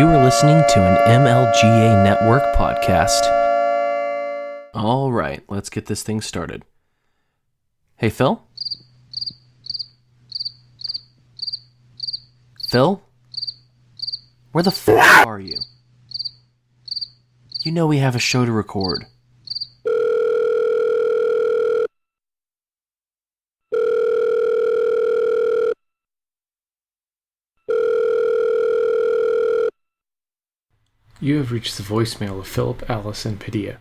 You are listening to an MLGA Network podcast. All right, let's get this thing started. Hey, Phil? Phil? Where the f*** are you? You know we have a show to record. You have reached the voicemail of Philip Allison Padilla.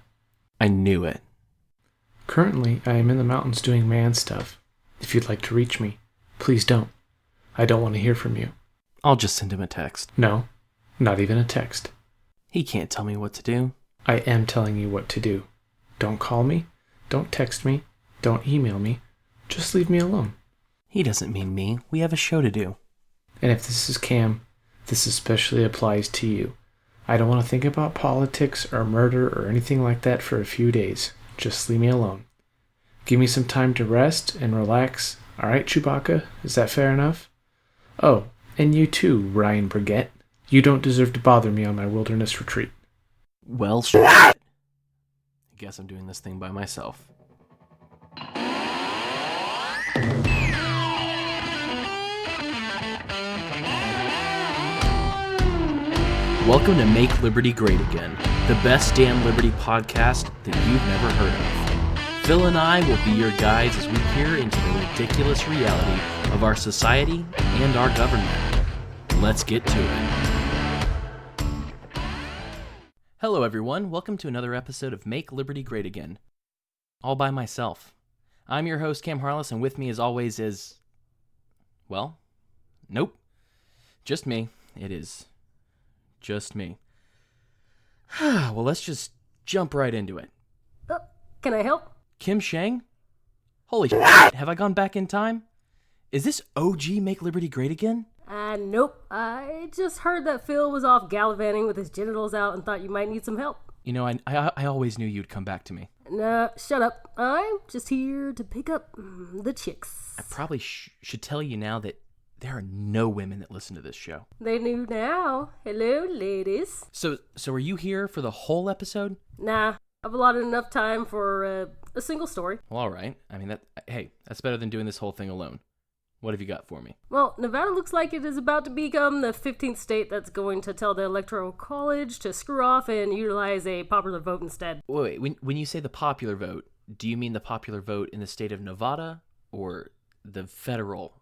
I knew it. Currently, I am in the mountains doing man stuff. If you'd like to reach me, please don't. I don't want to hear from you. I'll just send him a text. No, not even a text. He can't tell me what to do. I am telling you what to do. Don't call me, don't text me, don't email me. Just leave me alone. He doesn't mean me. We have a show to do. And if this is Cam, this especially applies to you. I don't want to think about politics or murder or anything like that for a few days. Just leave me alone. Give me some time to rest and relax. All right, Chewbacca? Is that fair enough? Oh, and you too, Ryan Brigette. You don't deserve to bother me on my wilderness retreat. Well, shit. I guess I'm doing this thing by myself. Welcome to Make Liberty Great Again, the best damn Liberty podcast that you've never heard of. Phil and I will be your guides as we peer into the ridiculous reality of our society and our government. Let's get to it. Hello everyone, welcome to another episode of Make Liberty Great Again. All by myself. I'm your host Cam Harless, and with me as always is... well, nope. Just me. It is just me. Well, let's just jump right into it. Can I help? Kim Shang? Holy shit, have I gone back in time? Is this OG Make Liberty Great Again? Nope. I just heard that Phil was off gallivanting with his genitals out and thought you might need some help. You know, I always knew you'd come back to me. Nah, shut up. I'm just here to pick up the chicks. I probably should tell you now that there are no women that listen to this show. They do now. Hello, ladies. So are you here for the whole episode? Nah, I've allotted enough time for a single story. Well, all right. I mean, that's better than doing this whole thing alone. What have you got for me? Well, Nevada looks like it is about to become the 15th state that's going to tell the Electoral College to screw off and utilize a popular vote instead. Wait, when you say the popular vote, do you mean the popular vote in the state of Nevada or the federal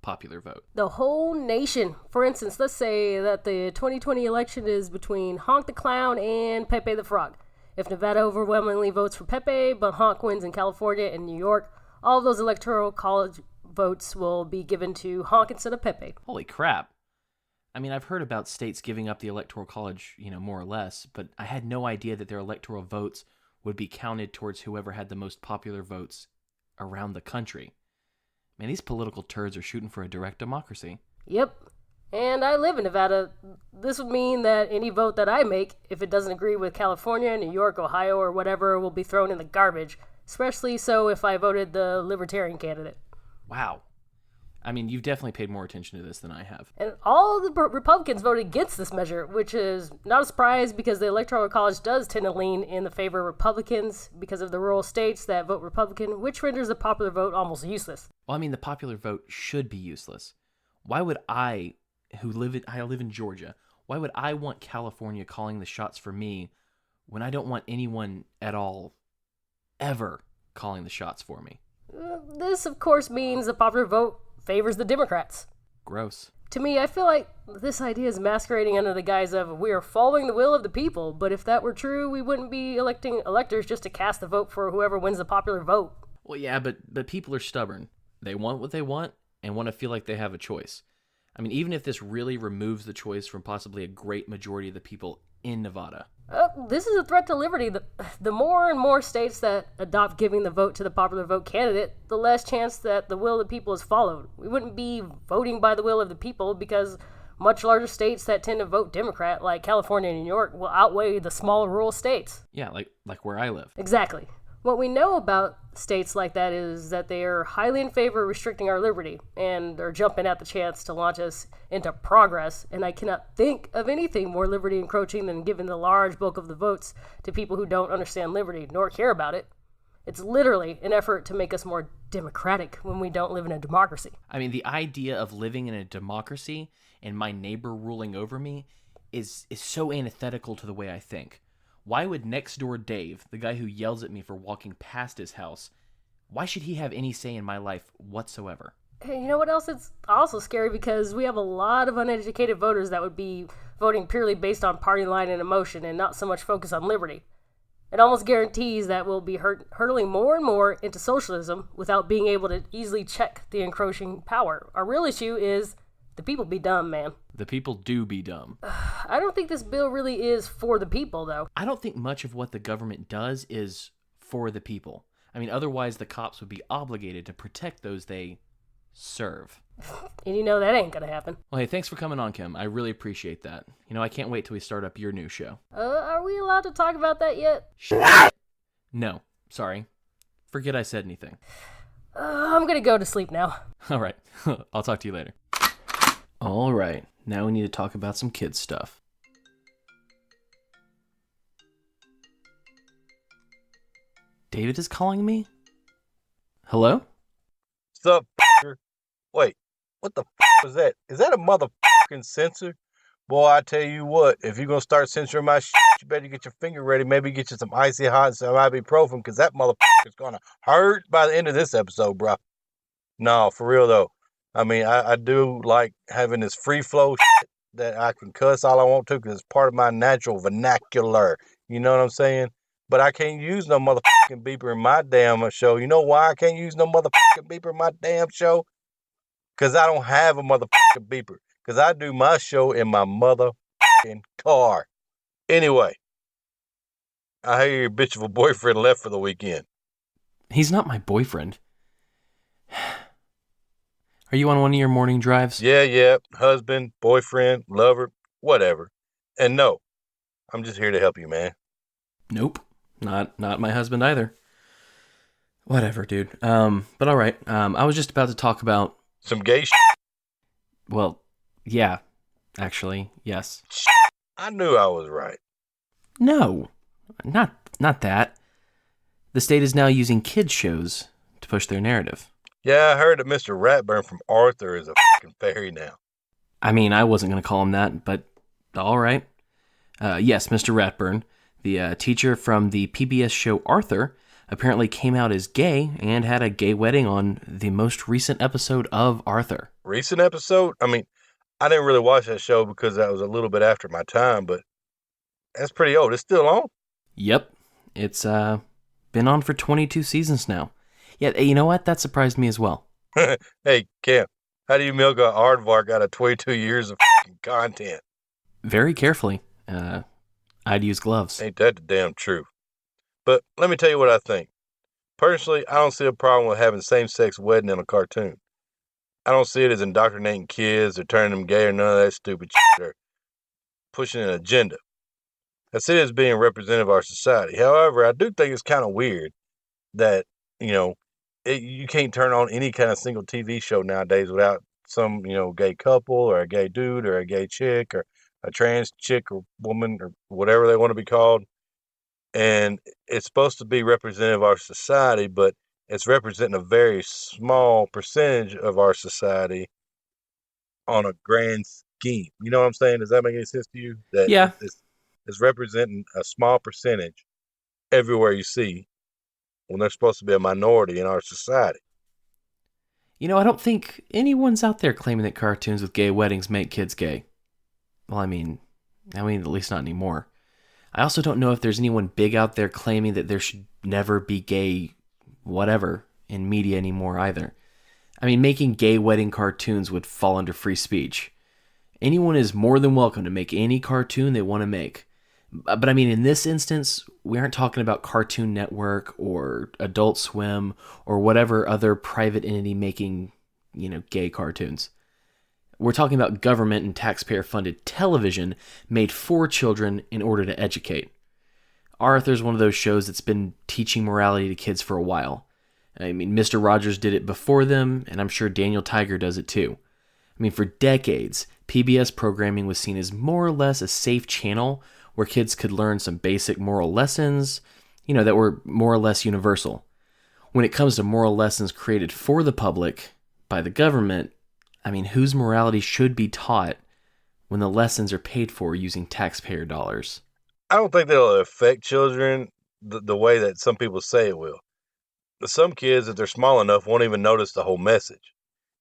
popular vote? The whole nation. For instance, let's say that the 2020 election is between Honk the Clown and Pepe the Frog. If Nevada overwhelmingly votes for Pepe, but Honk wins in California and New York, all of those Electoral College votes will be given to Honk instead of Pepe. Holy crap. I mean, I've heard about states giving up the Electoral College, more or less, but I had no idea that their electoral votes would be counted towards whoever had the most popular votes around the country. Man, these political turds are shooting for a direct democracy. Yep. And I live in Nevada. This would mean that any vote that I make, if it doesn't agree with California, New York, Ohio, or whatever, will be thrown in the garbage. Especially so if I voted the Libertarian candidate. Wow. I mean, you've definitely paid more attention to this than I have. And all the Republicans voted against this measure, which is not a surprise because the Electoral College does tend to lean in the favor of Republicans because of the rural states that vote Republican, which renders the popular vote almost useless. Well, I mean, the popular vote should be useless. Why would I live in Georgia, why would I want California calling the shots for me when I don't want anyone at all ever calling the shots for me? This, of course, means the popular vote favors the Democrats. Gross. To me, I feel like this idea is masquerading under the guise of we are following the will of the people, but if that were true, we wouldn't be electing electors just to cast the vote for whoever wins the popular vote. Well, yeah, but people are stubborn. They want what they want and want to feel like they have a choice. I mean, even if this really removes the choice from possibly a great majority of the people in Nevada. This is a threat to liberty. The more and more states that adopt giving the vote to the popular vote candidate, the less chance that the will of the people is followed. We wouldn't be voting by the will of the people because much larger states that tend to vote Democrat, like California and New York, will outweigh the smaller rural states. Yeah, like where I live. Exactly. What we know about states like that is that they are highly in favor of restricting our liberty, and they're jumping at the chance to launch us into progress. And I cannot think of anything more liberty encroaching than giving the large bulk of the votes to people who don't understand liberty nor care about it. It's literally an effort to make us more democratic when we don't live in a democracy. I mean, the idea of living in a democracy and my neighbor ruling over me is so antithetical to the way I think. Why would next door Dave, the guy who yells at me for walking past his house, why should he have any say in my life whatsoever? Hey, you know what else? It's also scary because we have a lot of uneducated voters that would be voting purely based on party line and emotion and not so much focus on liberty. It almost guarantees that we'll be hurtling more and more into socialism without being able to easily check the encroaching power. Our real issue is the people be dumb, man. The people do be dumb. I don't think this bill really is for the people, though. I don't think much of what the government does is for the people. I mean, otherwise the cops would be obligated to protect those they serve. And you know that ain't gonna happen. Well, hey, thanks for coming on, Kim. I really appreciate that. You know, I can't wait till we start up your new show. Are we allowed to talk about that yet? No, sorry. Forget I said anything. I'm gonna go to sleep now. All right. I'll talk to you later. All right. Now we need to talk about some kids stuff. David is calling me? Hello? What's up, f***er? Wait, what the f*** was that? Is that a motherfucking censor? Boy, I tell you what, if you're going to start censoring my shit, you better get your finger ready. Maybe get you some icy hot and some ibuprofen, because that motherfucker's going to hurt by the end of this episode, bro. No, for real, though. I mean, I do like having this free flow shit that I can cuss all I want to, because it's part of my natural vernacular. You know what I'm saying? But I can't use no motherfucking beeper in my damn show. You know why I can't use no motherfucking beeper in my damn show? Because I don't have a motherfucking beeper. Because I do my show in my motherfucking car. Anyway, I hear your bitch of a boyfriend left for the weekend. He's not my boyfriend. Are you on one of your morning drives? Yeah. Husband, boyfriend, lover, whatever. And no, I'm just here to help you, man. Nope. Not my husband either. Whatever, dude. But all right. I was just about to talk about some gay shit. Well, yeah. Actually, yes. I knew I was right. No. Not that. The state is now using kids shows to push their narrative. Yeah, I heard that Mr. Ratburn from Arthur is a fucking fairy now. I mean, I wasn't going to call him that, but all right. Yes, Mr. Ratburn, the teacher from the PBS show Arthur, apparently came out as gay and had a gay wedding on the most recent episode of Arthur. Recent episode? I mean, I didn't really watch that show because that was a little bit after my time, but that's pretty old. It's still on? Yep. It's been on for 22 seasons now. Yeah, you know what? That surprised me as well. Hey, Cam, how do you milk a aardvark out of 22 years of content? Very carefully. I'd use gloves. Ain't that the damn truth? But let me tell you what I think. Personally, I don't see a problem with having same-sex wedding in a cartoon. I don't see it as indoctrinating kids or turning them gay or none of that stupid shit or pushing an agenda. I see it as being representative of our society. However, I do think it's kind of weird that, you can't turn on any kind of single TV show nowadays without some, gay couple or a gay dude or a gay chick or a trans chick or woman or whatever they want to be called. And it's supposed to be representative of our society, but it's representing a very small percentage of our society on a grand scheme. You know what I'm saying? Does that make any sense to you? That yeah. It's representing a small percentage everywhere you see when they're supposed to be a minority in our society. I don't think anyone's out there claiming that cartoons with gay weddings make kids gay. Well, I mean, at least not anymore. I also don't know if there's anyone big out there claiming that there should never be gay whatever in media anymore either. I mean, making gay wedding cartoons would fall under free speech. Anyone is more than welcome to make any cartoon they want to make. But I mean, in this instance, we aren't talking about Cartoon Network or Adult Swim or whatever other private entity making, gay cartoons. We're talking about government and taxpayer-funded television made for children in order to educate. Arthur's one of those shows that's been teaching morality to kids for a while. I mean, Mr. Rogers did it before them, and I'm sure Daniel Tiger does it too. I mean, for decades, PBS programming was seen as more or less a safe channel where kids could learn some basic moral lessons, that were more or less universal. When it comes to moral lessons created for the public by the government, I mean, whose morality should be taught when the lessons are paid for using taxpayer dollars? I don't think that'll affect children the way that some people say it will. But some kids, if they're small enough, won't even notice the whole message.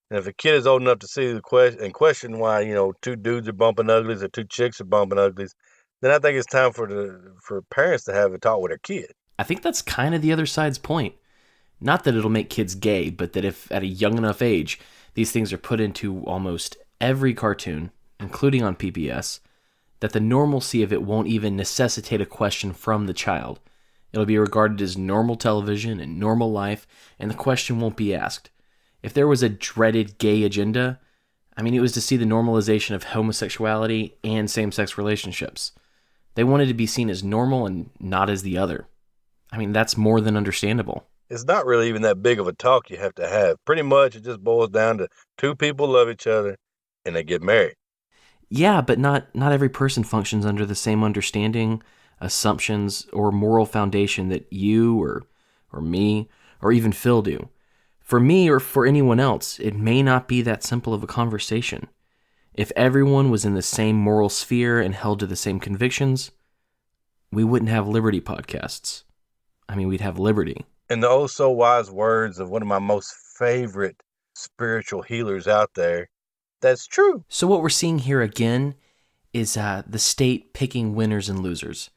And if a kid is old enough to see the question why, two dudes are bumping uglies or two chicks are bumping uglies, then I think it's time for parents to have a talk with their kid. I think that's kind of the other side's point. Not that it'll make kids gay, but that if at a young enough age, these things are put into almost every cartoon, including on PBS, that the normalcy of it won't even necessitate a question from the child. It'll be regarded as normal television and normal life, and the question won't be asked. If there was a dreaded gay agenda, it was to see the normalization of homosexuality and same-sex relationships. They wanted to be seen as normal and not as the other. That's more than understandable. It's not really even that big of a talk you have to have. Pretty much it just boils down to two people love each other and they get married. Yeah, but not every person functions under the same understanding, assumptions, or moral foundation that you or me or even Phil do. For me or for anyone else, it may not be that simple of a conversation. If everyone was in the same moral sphere and held to the same convictions, we wouldn't have Liberty podcasts. We'd have liberty. In the oh so wise words of one of my most favorite spiritual healers out there, that's true. So what we're seeing here again is the state picking winners and losers.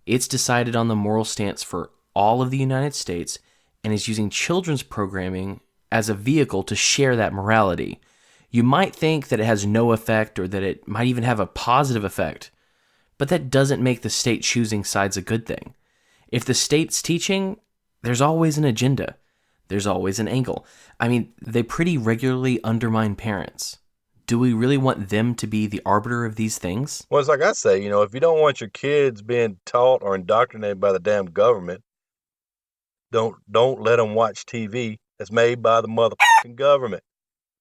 It's decided on the moral stance for all of the United States and is using children's programming as a vehicle to share that morality. You might think that it has no effect or that it might even have a positive effect, but that doesn't make the state choosing sides a good thing. If the state's teaching, there's always an agenda. There's always an angle. They pretty regularly undermine parents. Do we really want them to be the arbiter of these things? Well, it's like I say, if you don't want your kids being taught or indoctrinated by the damn government, don't let them watch TV that's made by the motherfucking government.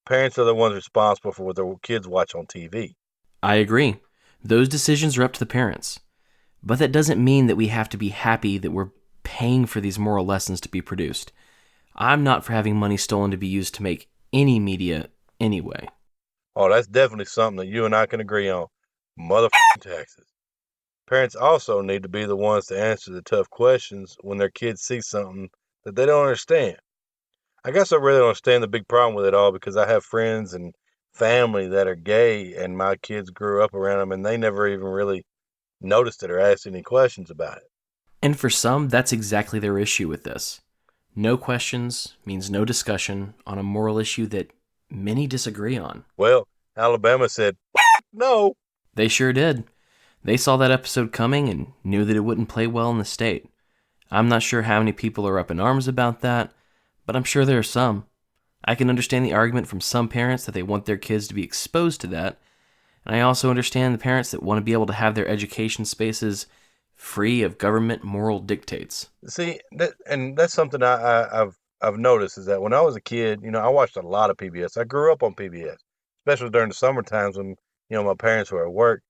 Parents are the ones responsible for what their kids watch on TV. I agree. Those decisions are up to the parents. But that doesn't mean that we have to be happy that we're paying for these moral lessons to be produced. I'm not for having money stolen to be used to make any media anyway. Oh, that's definitely something that you and I can agree on. Motherfucking taxes. Parents also need to be the ones to answer the tough questions when their kids see something that they don't understand. I guess I really don't understand the big problem with it all because I have friends and family that are gay and my kids grew up around them and they never even really noticed it or asked any questions about it. And for some, that's exactly their issue with this. No questions means no discussion on a moral issue that many disagree on. Well, Alabama said, no. They sure did. They saw that episode coming and knew that it wouldn't play well in the state. I'm not sure how many people are up in arms about that, but I'm sure there are some. I can understand the argument from some parents that they want their kids to be exposed to that, and I also understand the parents that want to be able to have their education spaces free of government moral dictates. See, that's something I've noticed is that when I was a kid, I watched a lot of PBS. I grew up on PBS, especially during the summer times when, my parents were at work.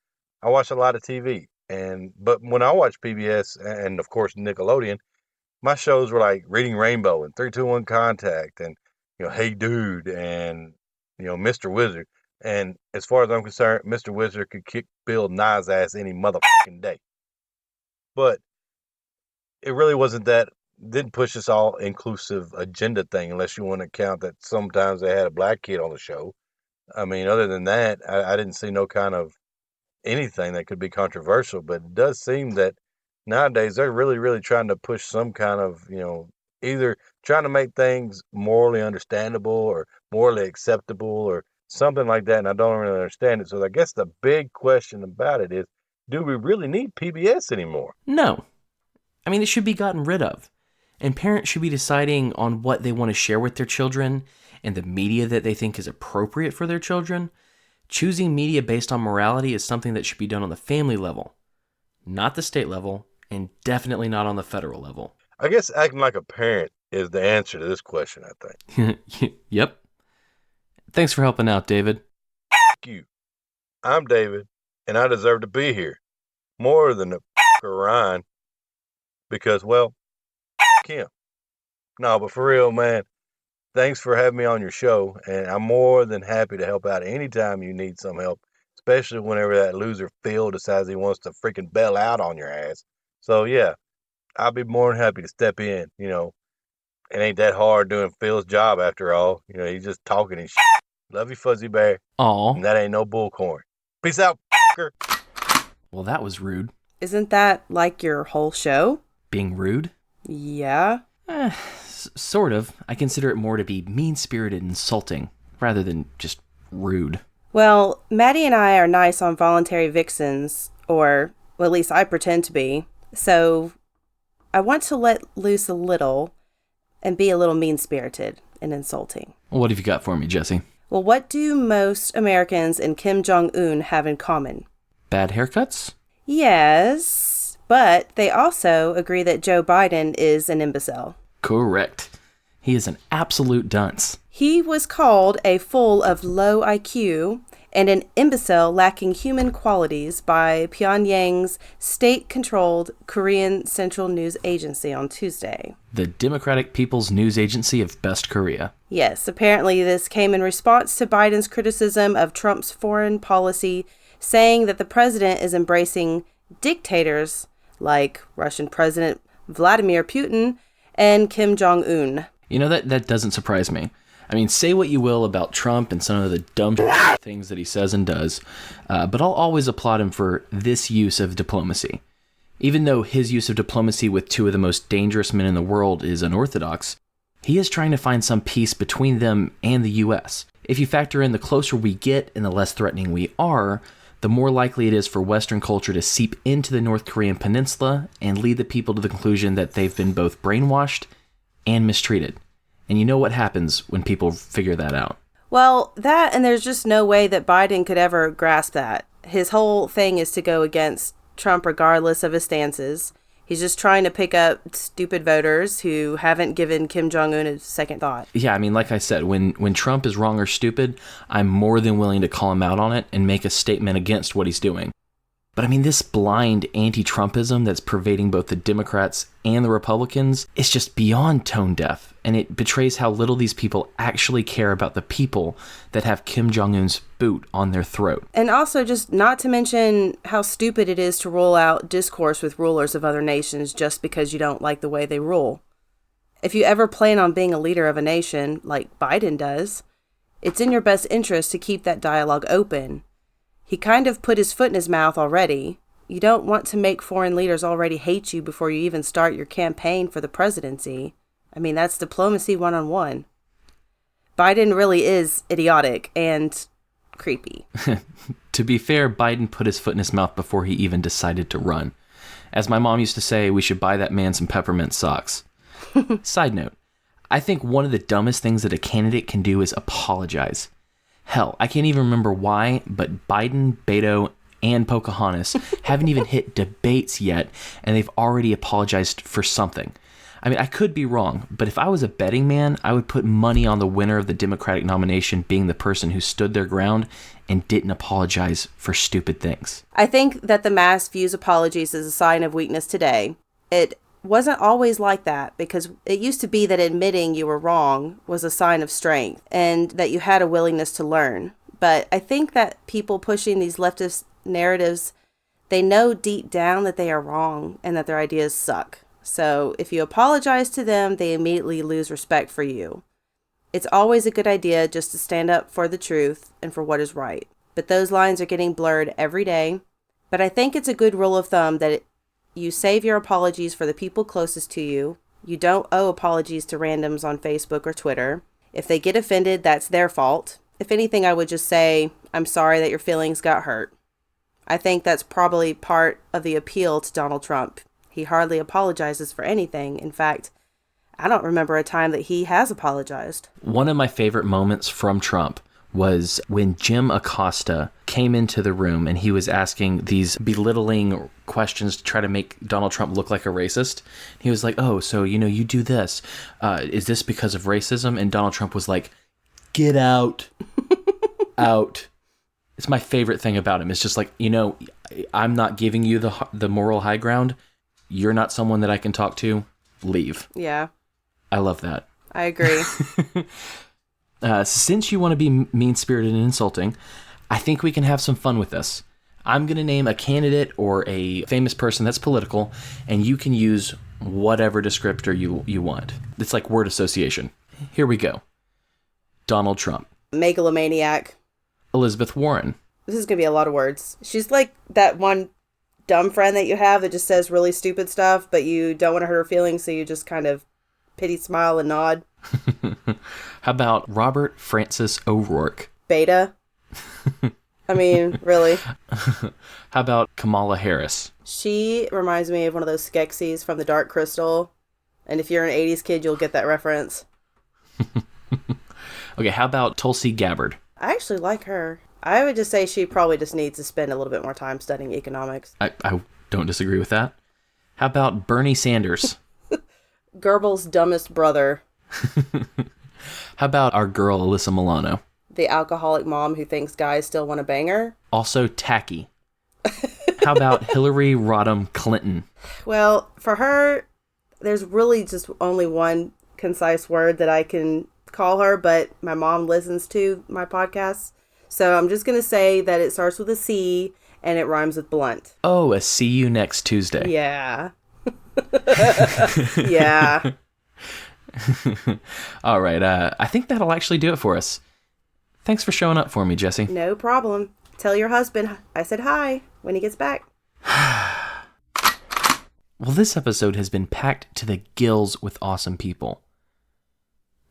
I watched a lot of TV. But when I watched PBS and of course Nickelodeon, my shows were like Reading Rainbow and 3-2-1 Contact and, Hey Dude and, Mr. Wizard. And as far as I'm concerned, Mr. Wizard could kick Bill Nye's ass any motherfucking day. But it really wasn't that, didn't push this all inclusive agenda thing unless you want to count that sometimes they had a black kid on the show. Other than that, I didn't see no kind of anything that could be controversial, but it does seem that nowadays they're really, really trying to push some kind of, either trying to make things morally understandable or morally acceptable or something like that, and I don't really understand it. So I guess the big question about it is, do we really need PBS anymore? No. It should be gotten rid of. And parents should be deciding on what they want to share with their children and the media that they think is appropriate for their children. Choosing media based on morality is something that should be done on the family level, not the state level, and definitely not on the federal level. I guess acting like a parent is the answer to this question, I think. Yep. Thanks for helping out, David. F you. I'm David, and I deserve to be here. More than a Ryan. Because, well, him. No, but for real, man, thanks for having me on your show, and I'm more than happy to help out anytime you need some help, especially whenever that loser Phil decides he wants to freaking bail out on your ass. So, yeah, I'll be more than happy to step in, It ain't that hard doing Phil's job after all. He's just talking and shit. Love you, Fuzzy Bear. Aw. And that ain't no bullcorn. Peace out, f***er. Well, that was rude. Isn't that like your whole show? Being rude? Yeah. Sort of. I consider it more to be mean-spirited and insulting, rather than just rude. Well, Maddie and I are nice on voluntary vixens, or well, at least I pretend to be. So I want to let loose a little and be a little mean-spirited and insulting. What have you got for me, Jesse? Well, what do most Americans and Kim Jong-un have in common? Bad haircuts? Yes, but they also agree that Joe Biden is an imbecile. Correct. He is an absolute dunce. He was called a fool of low IQ and an imbecile lacking human qualities by Pyongyang's state-controlled Korean Central News Agency on Tuesday. The Democratic People's News Agency of Best Korea. Yes, apparently this came in response to Biden's criticism of Trump's foreign policy, saying that the president is embracing dictators like Russian President Vladimir Putin and Kim Jong-un. That doesn't surprise me. I mean, say what you will about Trump and some of the dumb things that he says and does, but I'll always applaud him for this use of diplomacy. Even though his use of diplomacy with two of the most dangerous men in the world is unorthodox, he is trying to find some peace between them and the U.S. If you factor in the closer we get and the less threatening we are, the more likely it is for Western culture to seep into the North Korean peninsula and lead the people to the conclusion that they've been both brainwashed and mistreated. And you know what happens when people figure that out. Well, that, and there's just no way that Biden could ever grasp that. His whole thing is to go against Trump regardless of his stances. He's just trying to pick up stupid voters who haven't given Kim Jong-un a second thought. Yeah, I mean, like I said, when Trump is wrong or stupid, I'm more than willing to call him out on it and make a statement against what he's doing. But I mean, this blind anti-Trumpism that's pervading both the Democrats and the Republicans is just beyond tone deaf, and it betrays how little these people actually care about the people that have Kim Jong-un's boot on their throat. And also, just not to mention how stupid it is to roll out discourse with rulers of other nations just because you don't like the way they rule. If you ever plan on being a leader of a nation, like Biden does, it's in your best interest to keep that dialogue open. He kind of put his foot in his mouth already. You don't want to make foreign leaders already hate you before you even start your campaign for the presidency. I mean, that's diplomacy 101. Biden really is idiotic and creepy. To be fair, Biden put his foot in his mouth before he even decided to run. As my mom used to say, we should buy that man some peppermint socks. Side note, I think one of the dumbest things that a candidate can do is apologize. Hell, I can't even remember why, but Biden, Beto, and Pocahontas haven't even hit debates yet, and they've already apologized for something. I mean, I could be wrong, but if I was a betting man, I would put money on the winner of the Democratic nomination being the person who stood their ground and didn't apologize for stupid things. I think that the mass views apologies as a sign of weakness today. It wasn't always like that, because it used to be that admitting you were wrong was a sign of strength and that you had a willingness to learn. But I think that people pushing these leftist narratives, they know deep down that they are wrong and that their ideas suck. So if you apologize to them, they immediately lose respect for you. It's always a good idea just to stand up for the truth and for what is right. But those lines are getting blurred every day. But I think it's a good rule of thumb that you save your apologies for the people closest to you. You don't owe apologies to randoms on Facebook or Twitter. If they get offended, that's their fault. If anything, I would just say, I'm sorry that your feelings got hurt. I think that's probably part of the appeal to Donald Trump. He hardly apologizes for anything. In fact, I don't remember a time that he has apologized. One of my favorite moments from Trump was when Jim Acosta came into the room and he was asking these belittling questions to try to make Donald Trump look like a racist. He was like, oh, so, you do this. Is this because of racism? And Donald Trump was like, get out. Out. It's my favorite thing about him. It's just like, I'm not giving you the moral high ground. You're not someone that I can talk to. Leave. Yeah. I love that. I agree. Since you want to be mean-spirited and insulting, I think we can have some fun with this. I'm going to name a candidate or a famous person that's political, and you can use whatever descriptor you want. It's like word association. Here we go. Donald Trump. Megalomaniac. Elizabeth Warren. This is going to be a lot of words. She's like that one dumb friend that you have that just says really stupid stuff, but you don't want to hurt her feelings, so you just kind of pity smile and nod. How about Robert Francis O'Rourke? Beta. I mean, really. How about Kamala Harris? She reminds me of one of those Skeksis from the Dark Crystal. And if you're an 80s kid, you'll get that reference. Okay, how about Tulsi Gabbard? I actually like her. I would just say she probably just needs to spend a little bit more time studying economics. I don't disagree with that. How about Bernie Sanders? Goebbels' dumbest brother. How about our girl Alyssa Milano? The alcoholic mom who thinks guys still want to bang her. Also tacky. How about Hillary Rodham Clinton? Well, for her, there's really just only one concise word that I can call her, but my mom listens to my podcasts. So I'm just going to say that it starts with a C and it rhymes with blunt. Oh, a see you next Tuesday. Yeah. Yeah. All right. I think that'll actually do it for us. Thanks for showing up for me, Jesse. No problem. Tell your husband I said hi when he gets back. Well, this episode has been packed to the gills with awesome people.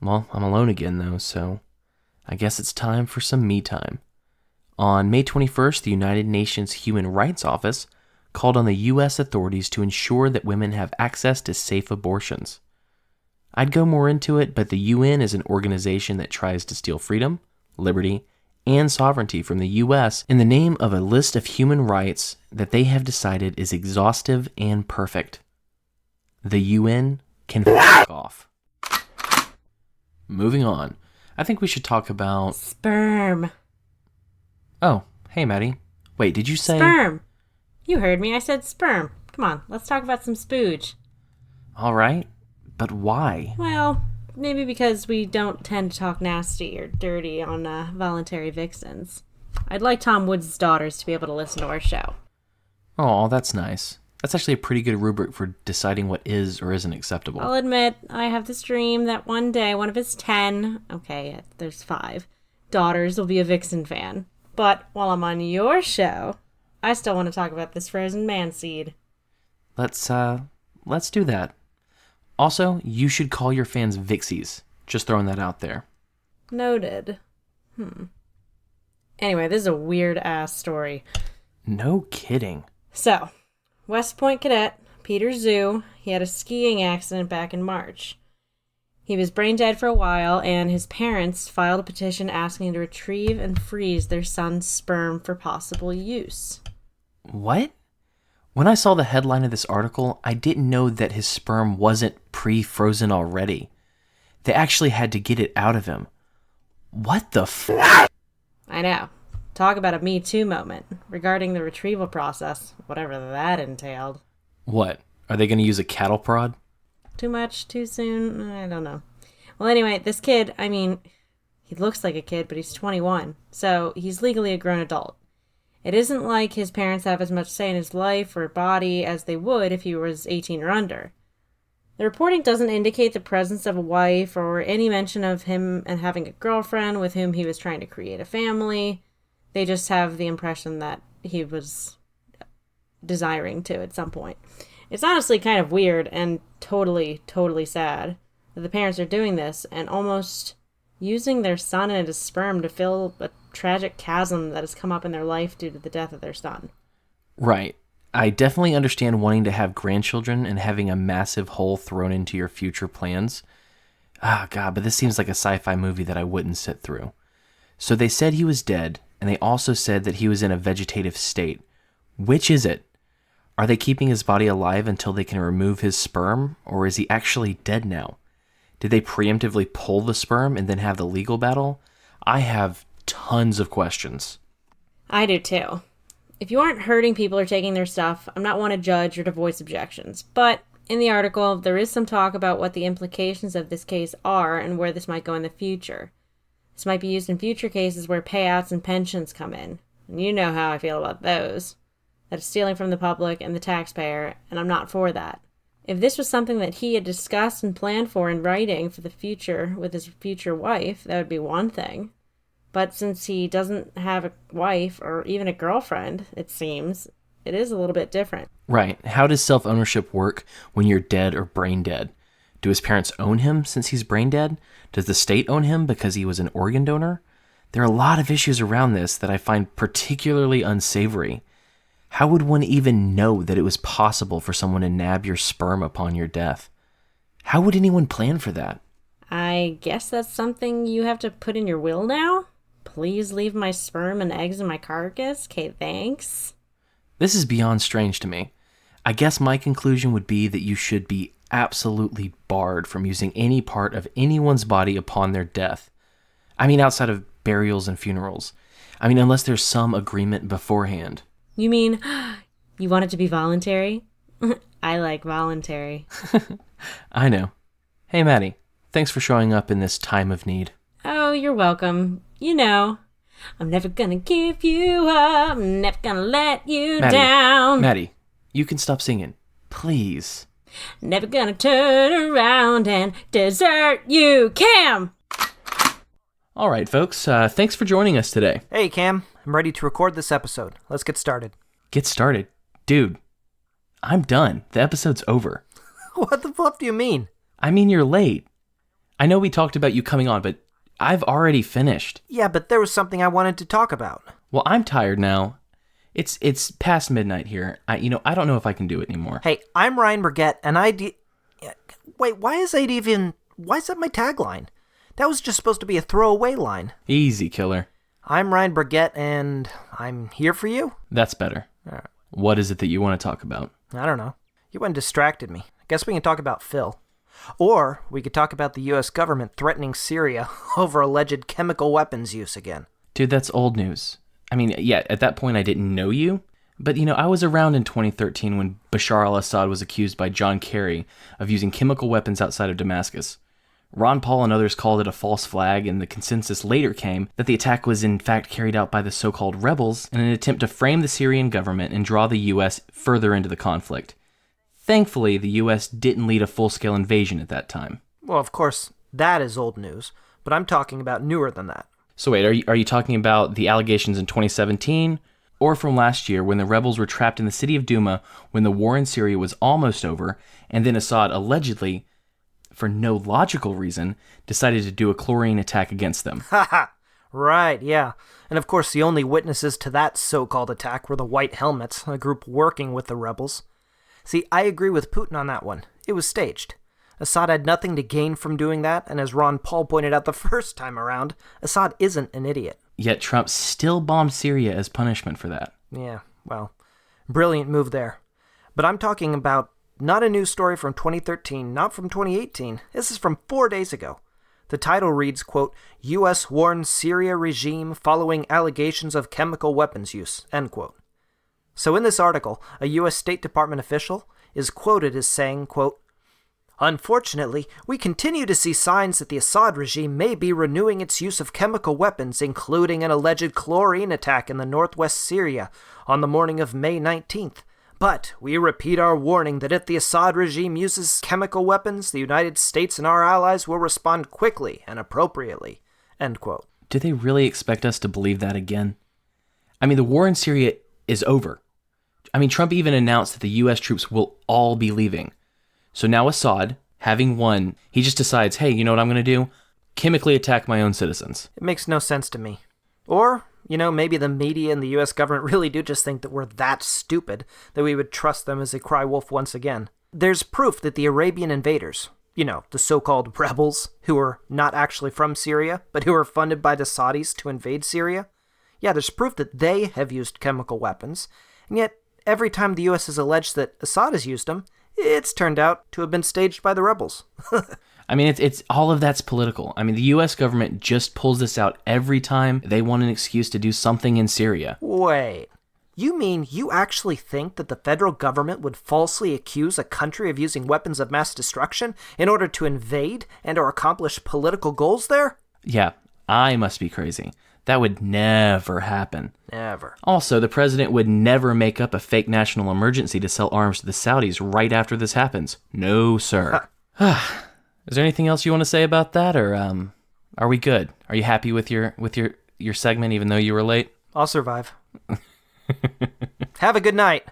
Well, I'm alone again, though, so I guess it's time for some me time. On May 21st, the United Nations Human Rights Office called on the U.S. authorities to ensure that women have access to safe abortions. I'd go more into it, but the UN is an organization that tries to steal freedom, liberty, and sovereignty from the U.S. in the name of a list of human rights that they have decided is exhaustive and perfect. The UN can fuck off. Moving on, I think we should talk about... Sperm. Oh, hey, Maddie. Wait, did you say... Sperm. You heard me. I said sperm. Come on, let's talk about some spooge. All right, but why? Well, maybe because we don't tend to talk nasty or dirty on voluntary vixens. I'd like Tom Woods' daughters to be able to listen to our show. Oh, that's nice. That's actually a pretty good rubric for deciding what is or isn't acceptable. I'll admit, I have this dream that one day one of his 10, okay, there's 5, daughters will be a vixen fan. But while I'm on your show, I still want to talk about this frozen man seed. Let's do that. Also, you should call your fans Vixies. Just throwing that out there. Noted. Anyway, this is a weird-ass story. No kidding. So, West Point cadet, Peter Zoo, he had a skiing accident back in March. He was brain dead for a while, and his parents filed a petition asking to retrieve and freeze their son's sperm for possible use. What? When I saw the headline of this article, I didn't know that his sperm wasn't pre-frozen already. They actually had to get it out of him. What the I know. Talk about a Me Too moment regarding the retrieval process, whatever that entailed. What? Are they going to use a cattle prod? Too much? Too soon? I don't know. Well, anyway, this kid, he looks like a kid, but he's 21, so he's legally a grown adult. It isn't like his parents have as much say in his life or body as they would if he was 18 or under. The reporting doesn't indicate the presence of a wife or any mention of him and having a girlfriend with whom he was trying to create a family. They just have the impression that he was desiring to at some point. It's honestly kind of weird and totally, totally sad that the parents are doing this and almost using their son and his sperm to fill a tragic chasm that has come up in their life due to the death of their son. Right. I definitely understand wanting to have grandchildren and having a massive hole thrown into your future plans. Ah, God, but this seems like a sci-fi movie that I wouldn't sit through. So they said he was dead, and they also said that he was in a vegetative state. Which is it? Are they keeping his body alive until they can remove his sperm, or is he actually dead now? Did they preemptively pull the sperm and then have the legal battle? I have tons of questions. I do too. If you aren't hurting people or taking their stuff, I'm not one to judge or to voice objections. But in the article, there is some talk about what the implications of this case are and where this might go in the future. This might be used in future cases where payouts and pensions come in. And you know how I feel about those. That is stealing from the public and the taxpayer, and I'm not for that. If this was something that he had discussed and planned for in writing for the future with his future wife, that would be one thing. But since he doesn't have a wife or even a girlfriend, it seems, it is a little bit different. Right. How does self-ownership work when you're dead or brain dead? Do his parents own him since he's brain dead? Does the state own him because he was an organ donor? There are a lot of issues around this that I find particularly unsavory. How would one even know that it was possible for someone to nab your sperm upon your death? How would anyone plan for that? I guess that's something you have to put in your will now? Please leave my sperm and eggs in my carcass? Okay, thanks. This is beyond strange to me. I guess my conclusion would be that you should be absolutely barred from using any part of anyone's body upon their death. I mean, outside of burials and funerals. I mean, unless there's some agreement beforehand. You mean, you want it to be voluntary? I like voluntary. I know. Hey, Maddie. Thanks for showing up in this time of need. Oh, you're welcome. You know, I'm never gonna give you up. I'm never gonna let you down. Maddie, you can stop singing. Please. Never gonna turn around and desert you, Cam! All right, folks. Thanks for joining us today. Hey, Cam. I'm ready to record this episode. Let's get started. Get started? Dude, I'm done. The episode's over. What the fluff do you mean? I mean, you're late. I know we talked about you coming on, but I've already finished. Yeah, but there was something I wanted to talk about. Well, I'm tired now. It's past midnight here. I don't know if I can do it anymore. Hey, I'm Ryan Burgett, and Wait, why is that my tagline? That was just supposed to be a throwaway line. Easy, killer. I'm Ryan Burgett, and I'm here for you? That's better. All right. What is it that you want to talk about? I don't know. You went and distracted me. I guess we can talk about Phil. Or we could talk about the U.S. government threatening Syria over alleged chemical weapons use again. Dude, that's old news. I mean, yeah, at that point I didn't know you. But, I was around in 2013 when Bashar al-Assad was accused by John Kerry of using chemical weapons outside of Damascus. Ron Paul and others called it a false flag, and the consensus later came that the attack was in fact carried out by the so-called rebels in an attempt to frame the Syrian government and draw the U.S. further into the conflict. Thankfully, the U.S. didn't lead a full-scale invasion at that time. Well, of course, that is old news, but I'm talking about newer than that. So wait, are you talking about the allegations in 2017? Or from last year when the rebels were trapped in the city of Douma when the war in Syria was almost over, and then Assad allegedly, for no logical reason, decided to do a chlorine attack against them? Haha, right, yeah. And of course the only witnesses to that so-called attack were the White Helmets, a group working with the rebels. See, I agree with Putin on that one. It was staged. Assad had nothing to gain from doing that, and as Ron Paul pointed out the first time around, Assad isn't an idiot. Yet Trump still bombed Syria as punishment for that. Yeah, well, brilliant move there. But I'm talking about not a news story from 2013, not from 2018. This is from 4 days ago. The title reads, quote, U.S. warns Syria regime following allegations of chemical weapons use, end quote. So in this article, a U.S. State Department official is quoted as saying, quote, unfortunately, we continue to see signs that the Assad regime may be renewing its use of chemical weapons, including an alleged chlorine attack in the northwest Syria on the morning of May 19th. But we repeat our warning that if the Assad regime uses chemical weapons, the United States and our allies will respond quickly and appropriately, end quote. Do they really expect us to believe that again? I mean, the war in Syria is over. I mean, Trump even announced that the U.S. troops will all be leaving. So now Assad, having won, he just decides, hey, you know what I'm going to do? Chemically attack my own citizens. It makes no sense to me. Or, maybe the media and the U.S. government really do just think that we're that stupid that we would trust them as they cry wolf once again. There's proof that the Arabian invaders, you know, the so-called rebels who are not actually from Syria, but who are funded by the Saudis to invade Syria. Yeah, there's proof that they have used chemical weapons, and yet every time the U.S. has alleged that Assad has used them, it's turned out to have been staged by the rebels. I mean, it's all of that's political. I mean, the U.S. government just pulls this out every time they want an excuse to do something in Syria. Wait, you mean you actually think that the federal government would falsely accuse a country of using weapons of mass destruction in order to invade and or accomplish political goals there? Yeah, I must be crazy. That would never happen. Never. Also, the president would never make up a fake national emergency to sell arms to the Saudis right after this happens. No, sir. Is there anything else you want to say about that, or are we good? Are you happy with your segment, even though you were late? I'll survive. Have a good night.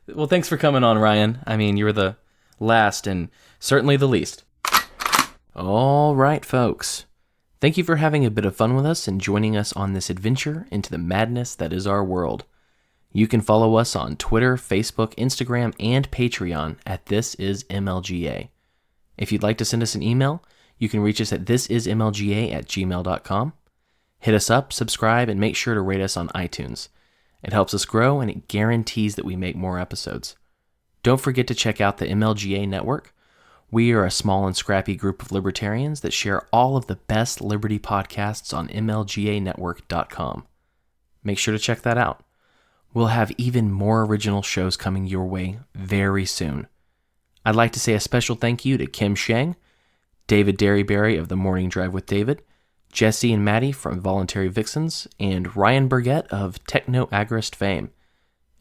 Well, thanks for coming on, Ryan. I mean, you were the last and certainly the least. All right, folks. Thank you for having a bit of fun with us and joining us on this adventure into the madness that is our world. You can follow us on Twitter, Facebook, Instagram, and Patreon at This Is MLGA. If you'd like to send us an email, you can reach us at thisismlga@gmail.com. Hit us up, subscribe, and make sure to rate us on iTunes. It helps us grow, and it guarantees that we make more episodes. Don't forget to check out the MLGA Network. We are a small and scrappy group of libertarians that share all of the best liberty podcasts on MLGAnetwork.com. Make sure to check that out. We'll have even more original shows coming your way very soon. I'd like to say a special thank you to Kim Sheng, David Derryberry of The Morning Drive with David, Jesse and Maddie from Voluntary Vixens, and Ryan Burgett of Techno Agrist fame.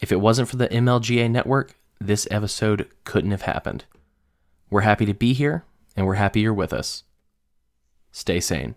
If it wasn't for the MLGA Network, this episode couldn't have happened. We're happy to be here, and we're happy you're with us. Stay sane.